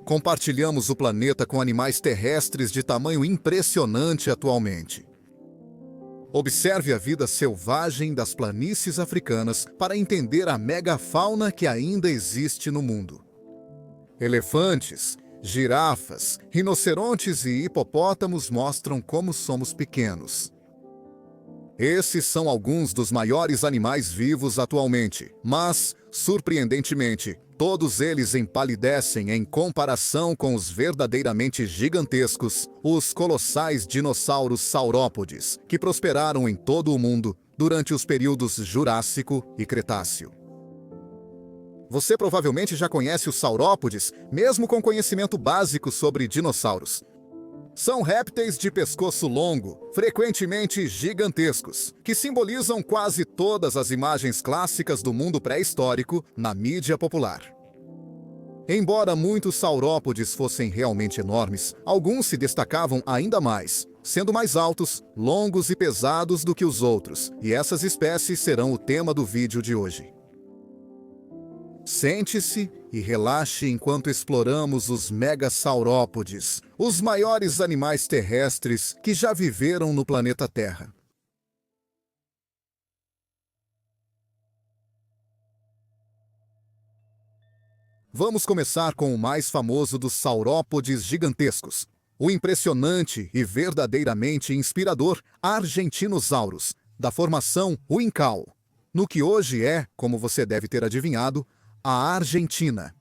Compartilhamos o planeta com animais terrestres de tamanho impressionante atualmente. Observe a vida selvagem das planícies africanas para entender a megafauna que ainda existe no mundo. Elefantes, girafas, rinocerontes e hipopótamos mostram como somos pequenos. Esses são alguns dos maiores animais vivos atualmente, mas, surpreendentemente, todos eles empalidecem em comparação com os verdadeiramente gigantescos, os colossais dinossauros saurópodes, que prosperaram em todo o mundo durante os períodos Jurássico e Cretáceo. Você provavelmente já conhece os saurópodes, mesmo com conhecimento básico sobre dinossauros. São répteis de pescoço longo, frequentemente gigantescos, que simbolizam quase todas as imagens clássicas do mundo pré-histórico na mídia popular. Embora muitos saurópodes fossem realmente enormes, alguns se destacavam ainda mais, sendo mais altos, longos e pesados do que os outros, e essas espécies serão o tema do vídeo de hoje. Sente-se e relaxe enquanto exploramos os megasaurópodes, os maiores animais terrestres que já viveram no planeta Terra. Vamos começar com o mais famoso dos saurópodes gigantescos, o impressionante e verdadeiramente inspirador Argentinosaurus, da formação Uincal, no que hoje é, como você deve ter adivinhado, a Argentina.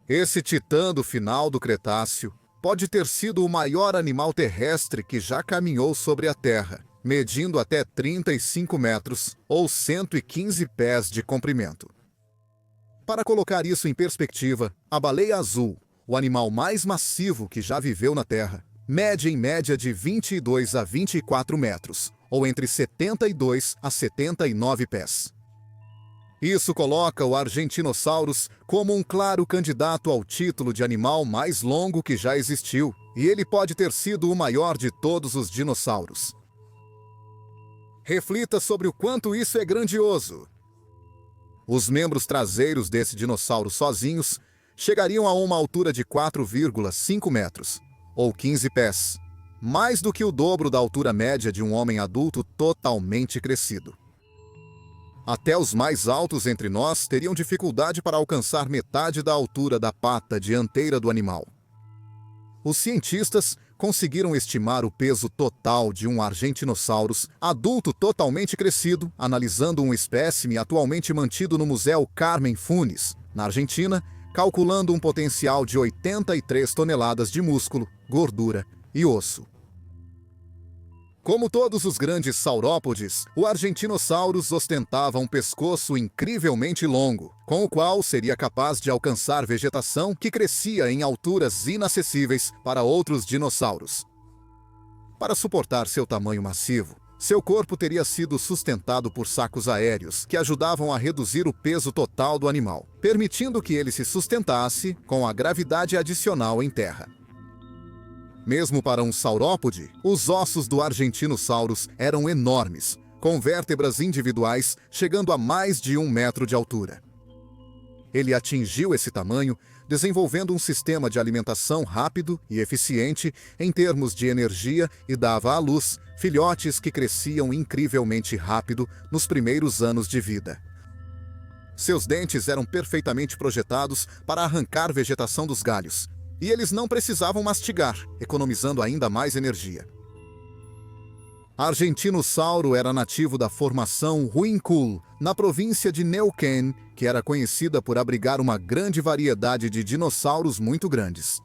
Esse titã do final do Cretáceo pode ter sido o maior animal terrestre que já caminhou sobre a Terra, medindo até 35 metros ou 115 pés de comprimento. Para colocar isso em perspectiva, a baleia azul, o animal mais massivo que já viveu na Terra, mede em média de 22 a 24 metros, ou entre 72 a 79 pés. Isso coloca o Argentinosaurus como um claro candidato ao título de animal mais longo que já existiu, e ele pode ter sido o maior de todos os dinossauros. Reflita sobre o quanto isso é grandioso. Os membros traseiros desse dinossauro sozinhos chegariam a uma altura de 4,5 metros, ou 15 pés, mais do que o dobro da altura média de um homem adulto totalmente crescido. Até os mais altos entre nós teriam dificuldade para alcançar metade da altura da pata dianteira do animal. Os cientistas conseguiram estimar o peso total de um Argentinosaurus adulto totalmente crescido, analisando um espécime atualmente mantido no Museu Carmen Funes, na Argentina, calculando um potencial de 83 toneladas de músculo, gordura e osso. Como todos os grandes saurópodes, o Argentinosaurus ostentava um pescoço incrivelmente longo, com o qual seria capaz de alcançar vegetação que crescia em alturas inacessíveis para outros dinossauros. Para suportar seu tamanho massivo, seu corpo teria sido sustentado por sacos aéreos que ajudavam a reduzir o peso total do animal, permitindo que ele se sustentasse com a gravidade adicional em terra. Mesmo para um saurópode, os ossos do Argentinosaurus eram enormes, com vértebras individuais chegando a mais de 1 metro de altura. Ele atingiu esse tamanho desenvolvendo um sistema de alimentação rápido e eficiente em termos de energia e dava à luz filhotes que cresciam incrivelmente rápido nos primeiros anos de vida. Seus dentes eram perfeitamente projetados para arrancar vegetação dos galhos, e eles não precisavam mastigar, economizando ainda mais energia. Argentinosauro era nativo da formação Huincul, na província de Neuquén, que era conhecida por abrigar uma grande variedade de dinossauros muito grandes.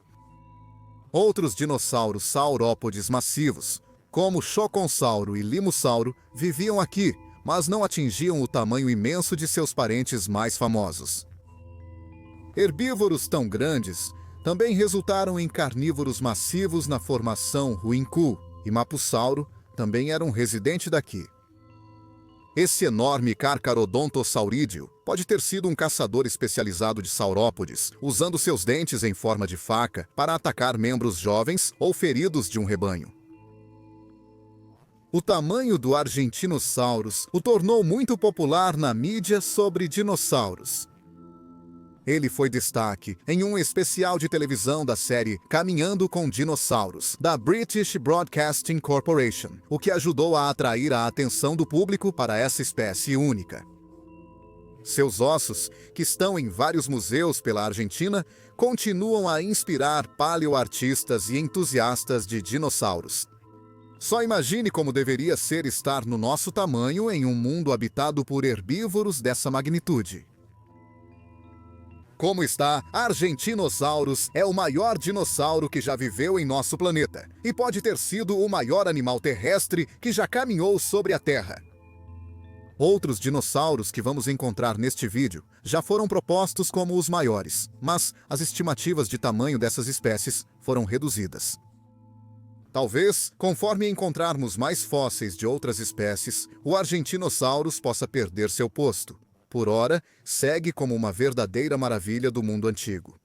Outros dinossauros saurópodes massivos, como Choconsauro e Limossauro, viviam aqui, mas não atingiam o tamanho imenso de seus parentes mais famosos. Herbívoros tão grandes também resultaram em carnívoros massivos na formação Huincul, e Mapussauro também era um residente daqui. Esse enorme Carcharodontosaurídeo pode ter sido um caçador especializado de saurópodes, usando seus dentes em forma de faca para atacar membros jovens ou feridos de um rebanho. O tamanho do Argentinosaurus o tornou muito popular na mídia sobre dinossauros. Ele foi destaque em um especial de televisão da série Caminhando com Dinossauros, da British Broadcasting Corporation, o que ajudou a atrair a atenção do público para essa espécie única. Seus ossos, que estão em vários museus pela Argentina, continuam a inspirar paleoartistas e entusiastas de dinossauros. Só imagine como deveria ser estar no nosso tamanho em um mundo habitado por herbívoros dessa magnitude. Como está, Argentinosaurus é o maior dinossauro que já viveu em nosso planeta e pode ter sido o maior animal terrestre que já caminhou sobre a Terra. Outros dinossauros que vamos encontrar neste vídeo já foram propostos como os maiores, mas as estimativas de tamanho dessas espécies foram reduzidas. Talvez, conforme encontrarmos mais fósseis de outras espécies, o Argentinosaurus possa perder seu posto. Por ora, segue como uma verdadeira maravilha do mundo antigo.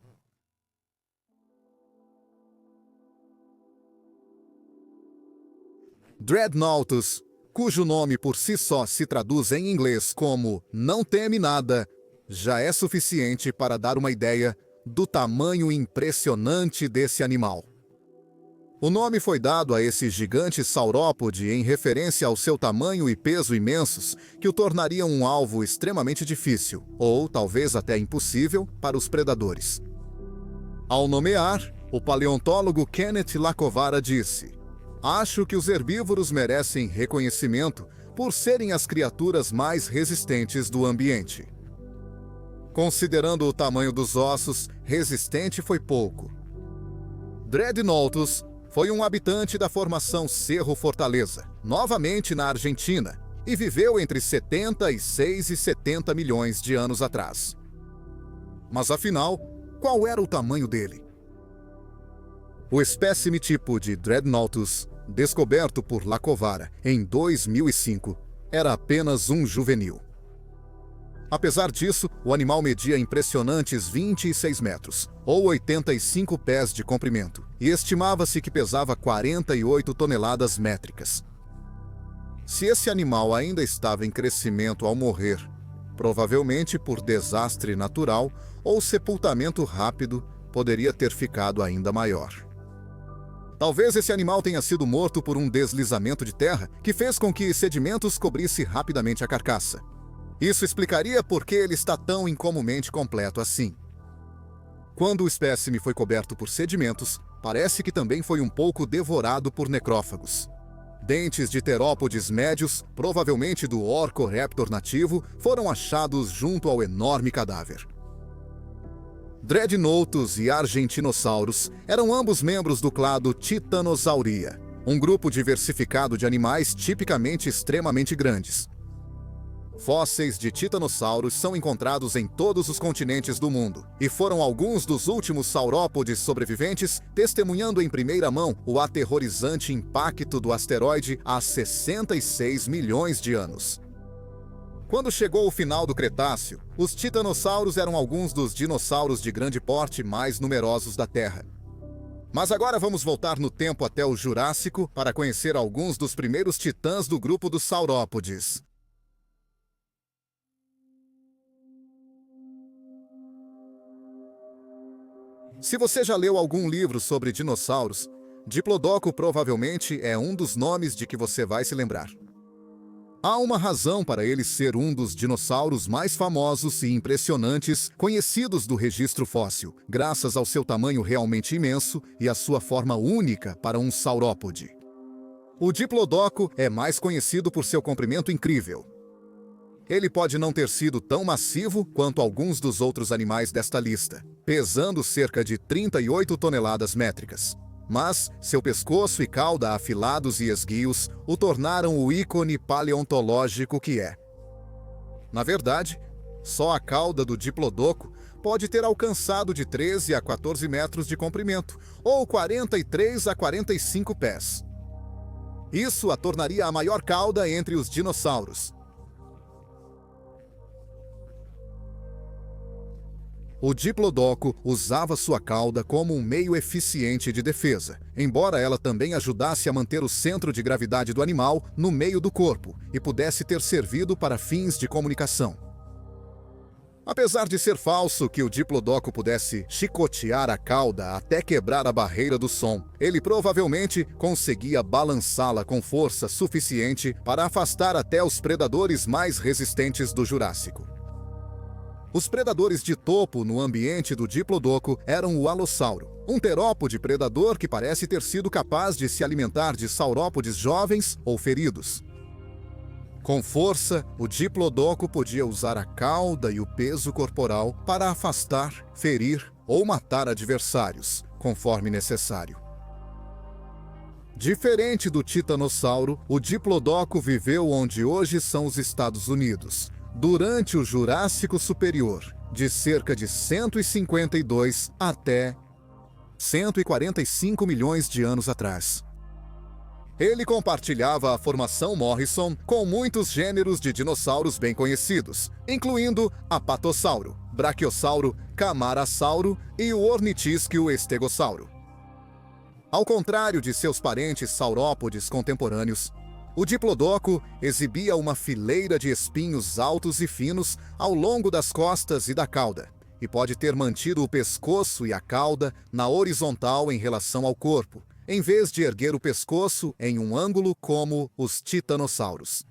Dreadnoughtus, cujo nome por si só se traduz em inglês como "não teme nada", já é suficiente para dar uma ideia do tamanho impressionante desse animal. O nome foi dado a esse gigante saurópode em referência ao seu tamanho e peso imensos, que o tornariam um alvo extremamente difícil, ou talvez até impossível, para os predadores. Ao nomear, o paleontólogo Kenneth Lacovara disse: "Acho que os herbívoros merecem reconhecimento por serem as criaturas mais resistentes do ambiente." Considerando o tamanho dos ossos, resistente foi pouco. Dreadnoughtus foi um habitante da formação Cerro Fortaleza, novamente na Argentina, e viveu entre 76 e 70 milhões de anos atrás. Mas afinal, qual era o tamanho dele? O espécime tipo de Dreadnoughtus, descoberto por Lacovara em 2005, era apenas um juvenil. Apesar disso, o animal media impressionantes 26 metros, ou 85 pés de comprimento, e estimava-se que pesava 48 toneladas métricas. Se esse animal ainda estava em crescimento ao morrer, provavelmente por desastre natural ou sepultamento rápido, poderia ter ficado ainda maior. Talvez esse animal tenha sido morto por um deslizamento de terra que fez com que sedimentos cobrisse rapidamente a carcaça. Isso explicaria por que ele está tão incomumente completo assim. Quando o espécime foi coberto por sedimentos, parece que também foi um pouco devorado por necrófagos. Dentes de terópodes médios, provavelmente do Orcoraptor nativo, foram achados junto ao enorme cadáver. Dreadnoughtus e Argentinosaurus eram ambos membros do clado Titanosauria, um grupo diversificado de animais tipicamente extremamente grandes. Fósseis de titanossauros são encontrados em todos os continentes do mundo, e foram alguns dos últimos saurópodes sobreviventes, testemunhando em primeira mão o aterrorizante impacto do asteroide há 66 milhões de anos. Quando chegou o final do Cretáceo, os titanossauros eram alguns dos dinossauros de grande porte mais numerosos da Terra. Mas agora vamos voltar no tempo até o Jurássico para conhecer alguns dos primeiros titãs do grupo dos saurópodes. Se você já leu algum livro sobre dinossauros, Diplodocus provavelmente é um dos nomes de que você vai se lembrar. Há uma razão para ele ser um dos dinossauros mais famosos e impressionantes conhecidos do registro fóssil, graças ao seu tamanho realmente imenso e à sua forma única para um saurópode. O Diplodocus é mais conhecido por seu comprimento incrível. Ele pode não ter sido tão massivo quanto alguns dos outros animais desta lista, pesando cerca de 38 toneladas métricas. Mas seu pescoço e cauda afilados e esguios o tornaram o ícone paleontológico que é. Na verdade, só a cauda do Diplodocus pode ter alcançado de 13 a 14 metros de comprimento, ou 43 a 45 pés. Isso a tornaria a maior cauda entre os dinossauros. O Diplodocus usava sua cauda como um meio eficiente de defesa, embora ela também ajudasse a manter o centro de gravidade do animal no meio do corpo e pudesse ter servido para fins de comunicação. Apesar de ser falso que o diplodocus pudesse chicotear a cauda até quebrar a barreira do som, ele provavelmente conseguia balançá-la com força suficiente para afastar até os predadores mais resistentes do Jurássico. Os predadores de topo no ambiente do diplodocus eram o alossauro, um terópode predador que parece ter sido capaz de se alimentar de saurópodes jovens ou feridos. Com força, o diplodocus podia usar a cauda e o peso corporal para afastar, ferir ou matar adversários, conforme necessário. Diferente do titanossauro, o diplodocus viveu onde hoje são os Estados Unidos, durante o Jurássico Superior, de cerca de 152 até 145 milhões de anos atrás. Ele compartilhava a formação Morrison com muitos gêneros de dinossauros bem conhecidos, incluindo Apatossauro, Brachiosauro, Camarasauro e o ornitisquio estegossauro. Ao contrário de seus parentes saurópodes contemporâneos, o diplodocus exibia uma fileira de espinhos altos e finos ao longo das costas e da cauda, e pode ter mantido o pescoço e a cauda na horizontal em relação ao corpo, em vez de erguer o pescoço em um ângulo como os titanossauros.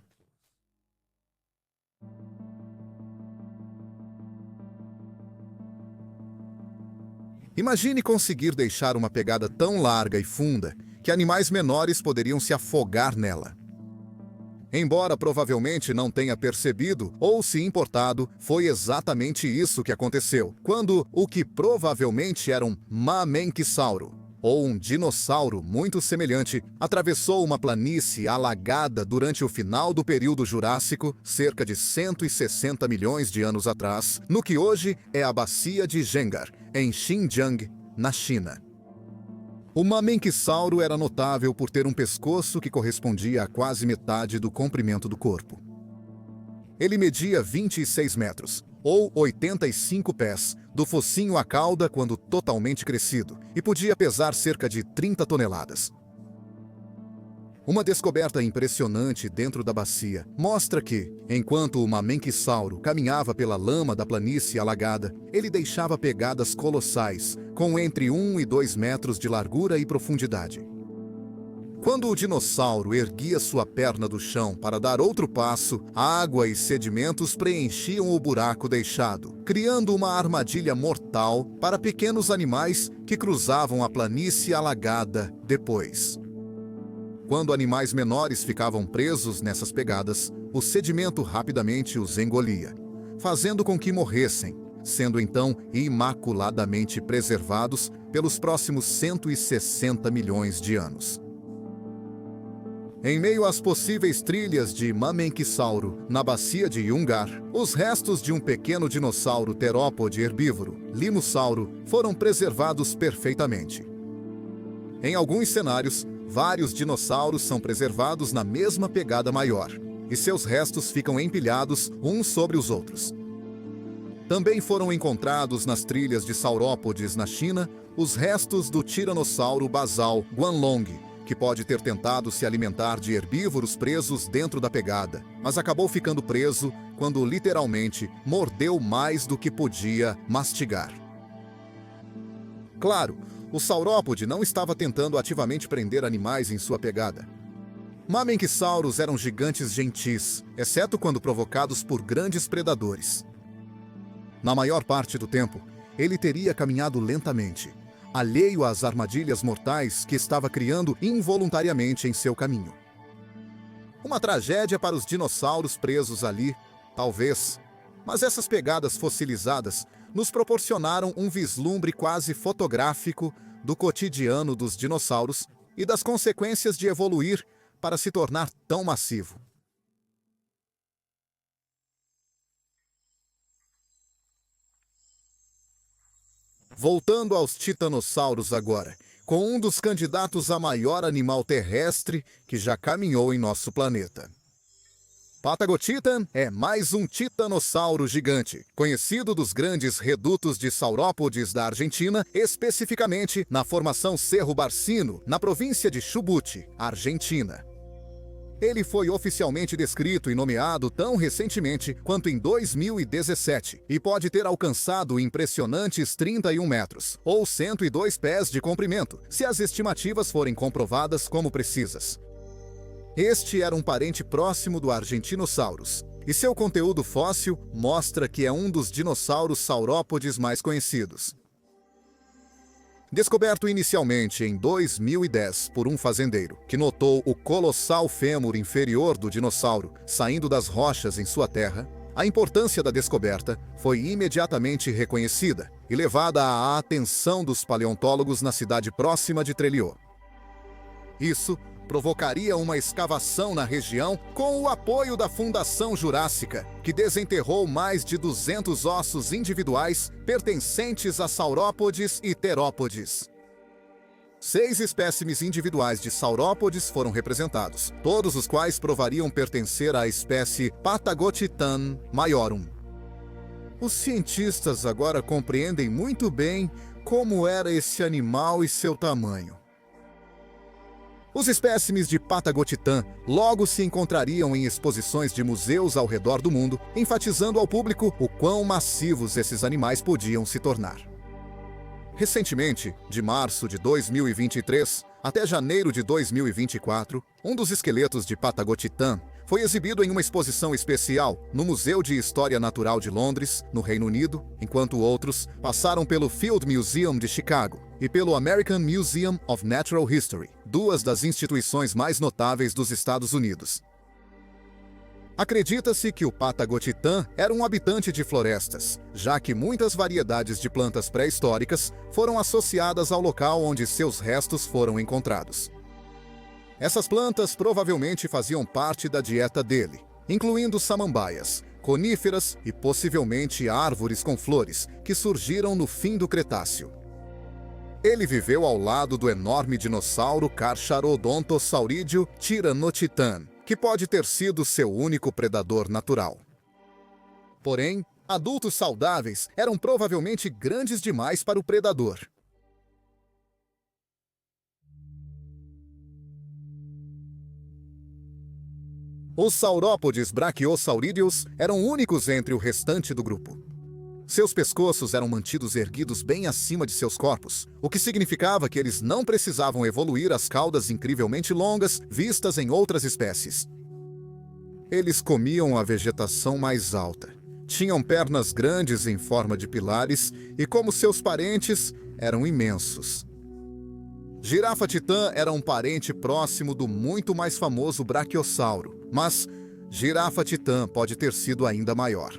Imagine conseguir deixar uma pegada tão larga e funda que animais menores poderiam se afogar nela. Embora provavelmente não tenha percebido ou se importado, foi exatamente isso que aconteceu, quando o que provavelmente era um mamenquisauro, ou um dinossauro muito semelhante, atravessou uma planície alagada durante o final do período Jurássico, cerca de 160 milhões de anos atrás, no que hoje é a bacia de Zhengar, em Xinjiang, na China. O mamenquisauro era notável por ter um pescoço que correspondia a quase metade do comprimento do corpo. Ele media 26 metros, ou 85 pés, do focinho à cauda quando totalmente crescido, e podia pesar cerca de 30 toneladas. Uma descoberta impressionante dentro da bacia mostra que, enquanto o mamenquisauro caminhava pela lama da planície alagada, ele deixava pegadas colossais, com entre 1 e 2 metros de largura e profundidade. Quando o dinossauro erguia sua perna do chão para dar outro passo, água e sedimentos preenchiam o buraco deixado, criando uma armadilha mortal para pequenos animais que cruzavam a planície alagada depois. Quando animais menores ficavam presos nessas pegadas, o sedimento rapidamente os engolia, fazendo com que morressem, sendo então imaculadamente preservados pelos próximos 160 milhões de anos. Em meio às possíveis trilhas de mamenquisauro na bacia de Yungar, os restos de um pequeno dinossauro terópode herbívoro, limossauro, foram preservados perfeitamente. Em alguns cenários, vários dinossauros são preservados na mesma pegada maior, e seus restos ficam empilhados uns sobre os outros. Também foram encontrados nas trilhas de saurópodes na China os restos do tiranossauro basal Guanlong, que pode ter tentado se alimentar de herbívoros presos dentro da pegada, mas acabou ficando preso quando literalmente mordeu mais do que podia mastigar. Claro, o saurópode não estava tentando ativamente prender animais em sua pegada. Mamenquisauros eram gigantes gentis, exceto quando provocados por grandes predadores. Na maior parte do tempo, ele teria caminhado lentamente, alheio às armadilhas mortais que estava criando involuntariamente em seu caminho. Uma tragédia para os dinossauros presos ali, talvez, mas essas pegadas fossilizadas nos proporcionaram um vislumbre quase fotográfico do cotidiano dos dinossauros e das consequências de evoluir para se tornar tão massivo. Voltando aos titanossauros agora, com um dos candidatos a maior animal terrestre que já caminhou em nosso planeta. Patagotitan é mais um titanossauro gigante, conhecido dos grandes redutos de saurópodes da Argentina, especificamente na formação Cerro Barcino, na província de Chubut, Argentina. Ele foi oficialmente descrito e nomeado tão recentemente quanto em 2017 e pode ter alcançado impressionantes 31 metros, ou 102 pés de comprimento, se as estimativas forem comprovadas como precisas. Este era um parente próximo do Argentinosaurus, e seu conteúdo fóssil mostra que é um dos dinossauros saurópodes mais conhecidos. Descoberto inicialmente em 2010 por um fazendeiro, que notou o colossal fêmur inferior do dinossauro saindo das rochas em sua terra, a importância da descoberta foi imediatamente reconhecida e levada à atenção dos paleontólogos na cidade próxima de Trelew. Isso provocaria uma escavação na região com o apoio da Fundação Jurássica, que desenterrou mais de 200 ossos individuais pertencentes a saurópodes e terópodes. 6 espécimes individuais de saurópodes foram representados, todos os quais provariam pertencer à espécie Patagotitan maiorum. Os cientistas agora compreendem muito bem como era esse animal e seu tamanho. Os espécimes de Patagotitan logo se encontrariam em exposições de museus ao redor do mundo, enfatizando ao público o quão massivos esses animais podiam se tornar. Recentemente, de março de 2023 até janeiro de 2024, um dos esqueletos de Patagotitan foi exibido em uma exposição especial no Museu de História Natural de Londres, no Reino Unido, enquanto outros passaram pelo Field Museum de Chicago e pelo American Museum of Natural History, duas das instituições mais notáveis dos Estados Unidos. Acredita-se que o Patagotitan era um habitante de florestas, já que muitas variedades de plantas pré-históricas foram associadas ao local onde seus restos foram encontrados. Essas plantas provavelmente faziam parte da dieta dele, incluindo samambaias, coníferas e possivelmente árvores com flores, que surgiram no fim do Cretáceo. Ele viveu ao lado do enorme dinossauro Carcharodontosauridio Tyrannotitan, que pode ter sido seu único predador natural. Porém, adultos saudáveis eram provavelmente grandes demais para o predador. Os saurópodes brachiosaurídeos eram únicos entre o restante do grupo. Seus pescoços eram mantidos erguidos bem acima de seus corpos, o que significava que eles não precisavam evoluir as caudas incrivelmente longas vistas em outras espécies. Eles comiam a vegetação mais alta, tinham pernas grandes em forma de pilares e, como seus parentes, eram imensos. Girafa titã era um parente próximo do muito mais famoso Brachiosauro, mas Girafa titã pode ter sido ainda maior.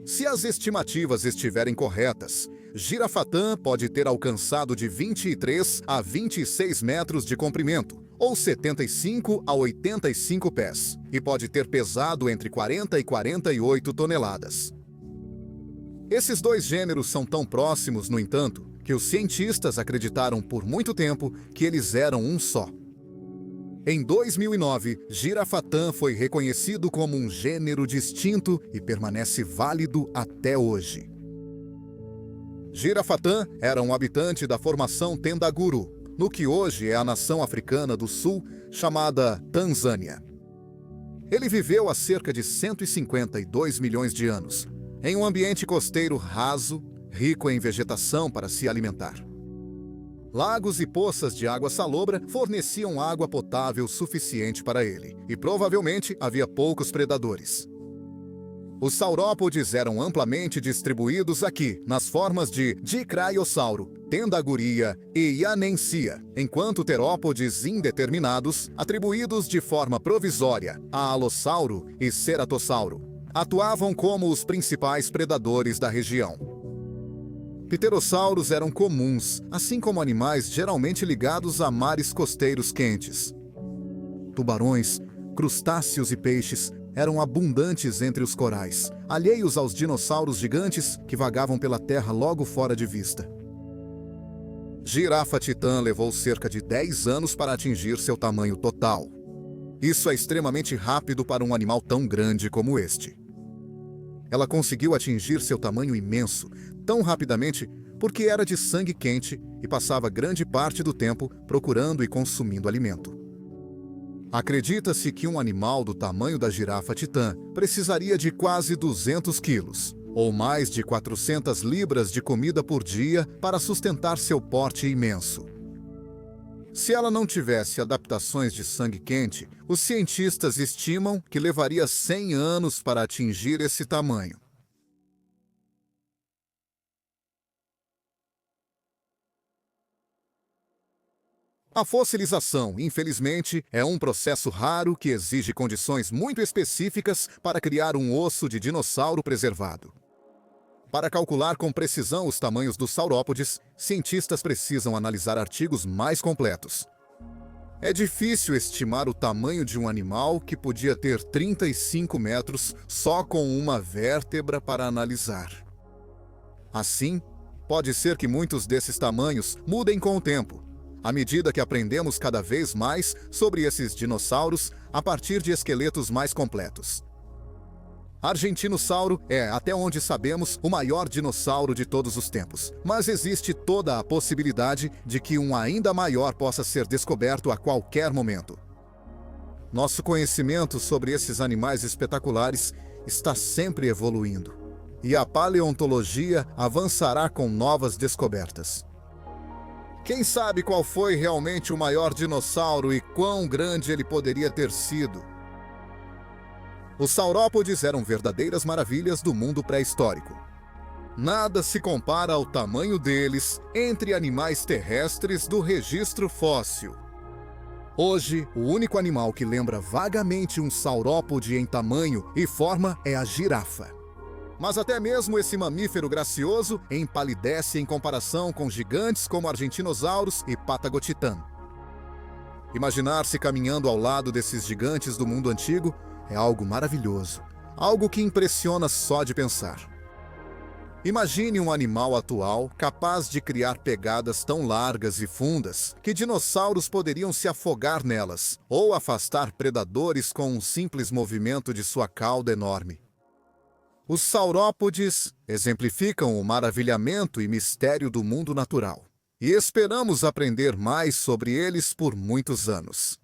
Se as estimativas estiverem corretas, Girafatã pode ter alcançado de 23 a 26 metros de comprimento, ou 75 a 85 pés, e pode ter pesado entre 40 e 48 toneladas. Esses dois gêneros são tão próximos, no entanto, que os cientistas acreditaram por muito tempo que eles eram um só. Em 2009, Girafatã foi reconhecido como um gênero distinto e permanece válido até hoje. Girafatã era um habitante da formação Tendaguru, no que hoje é a nação africana do sul, chamada Tanzânia. Ele viveu há cerca de 152 milhões de anos, em um ambiente costeiro raso, rico em vegetação para se alimentar. Lagos e poças de água salobra forneciam água potável suficiente para ele, e provavelmente havia poucos predadores. Os saurópodes eram amplamente distribuídos aqui, nas formas de Dicraeossauro, Tendaguria e Ianensia, enquanto terópodes indeterminados, atribuídos de forma provisória a Alossauro e Ceratossauro, atuavam como os principais predadores da região. Pterossauros eram comuns, assim como animais geralmente ligados a mares costeiros quentes. Tubarões, crustáceos e peixes eram abundantes entre os corais, alheios aos dinossauros gigantes que vagavam pela terra logo fora de vista. Girafa titã levou cerca de 10 anos para atingir seu tamanho total. Isso é extremamente rápido para um animal tão grande como este. Ela conseguiu atingir seu tamanho imenso tão rapidamente porque era de sangue quente e passava grande parte do tempo procurando e consumindo alimento. Acredita-se que um animal do tamanho da girafa titã precisaria de quase 200 quilos, ou mais de 400 libras de comida por dia para sustentar seu porte imenso. Se ela não tivesse adaptações de sangue quente, os cientistas estimam que levaria 100 anos para atingir esse tamanho. A fossilização, infelizmente, é um processo raro que exige condições muito específicas para criar um osso de dinossauro preservado. Para calcular com precisão os tamanhos dos saurópodes, cientistas precisam analisar artigos mais completos. É difícil estimar o tamanho de um animal que podia ter 35 metros só com uma vértebra para analisar. Assim, pode ser que muitos desses tamanhos mudem com o tempo, à medida que aprendemos cada vez mais sobre esses dinossauros a partir de esqueletos mais completos. Argentinossauro é, até onde sabemos, o maior dinossauro de todos os tempos, mas existe toda a possibilidade de que um ainda maior possa ser descoberto a qualquer momento. Nosso conhecimento sobre esses animais espetaculares está sempre evoluindo, e a paleontologia avançará com novas descobertas. Quem sabe qual foi realmente o maior dinossauro e quão grande ele poderia ter sido? Os saurópodes eram verdadeiras maravilhas do mundo pré-histórico. Nada se compara ao tamanho deles entre animais terrestres do registro fóssil. Hoje, o único animal que lembra vagamente um saurópode em tamanho e forma é a girafa. Mas até mesmo esse mamífero gracioso empalidece em comparação com gigantes como Argentinosaurus e Patagotitan. Imaginar-se caminhando ao lado desses gigantes do mundo antigo é algo maravilhoso, algo que impressiona só de pensar. Imagine um animal atual capaz de criar pegadas tão largas e fundas que dinossauros poderiam se afogar nelas ou afastar predadores com um simples movimento de sua cauda enorme. Os saurópodes exemplificam o maravilhamento e mistério do mundo natural, e esperamos aprender mais sobre eles por muitos anos.